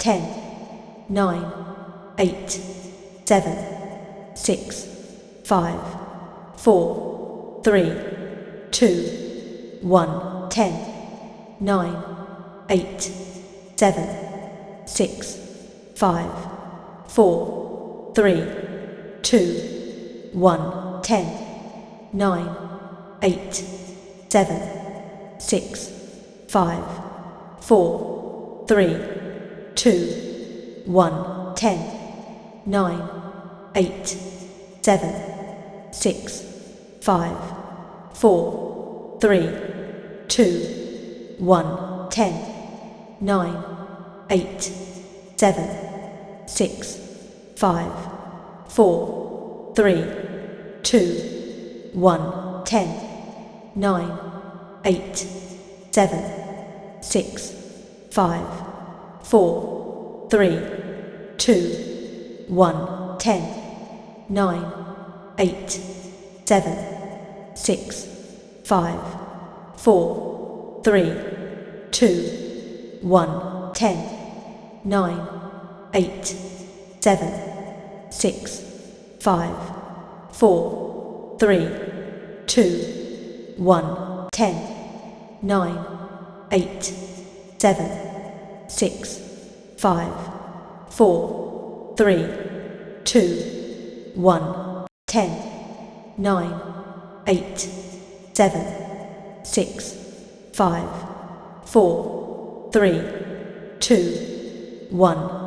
10, 9, 8, 7, 6, 5, 4, 3, 2, 1, 10, 9, 8, 7, 6, 5, 4, 3, 2, 1, 10, 9, 8, 7, 6, 5, 4, 3, 2, 1, 10, 9, 8, 7, 6, 5, 4, 3, 2, 1, 10, 9, 8, 7, 6, 5, 4, 3, 2, 1, 10, 9, 8, 7, 6, 5, 4, 3, 2, 1, 10, 9, 8, 7, 6, 5, 4, 3, 2, 1, 10, 9, 8, 7, 6, 5, 4, 3, 2, 1, 10, 9, 8, 7, 6, 5, 4, 3, 2, 1, 10, 9, 8, 7, 6, 5, 4, 3, 2, 1.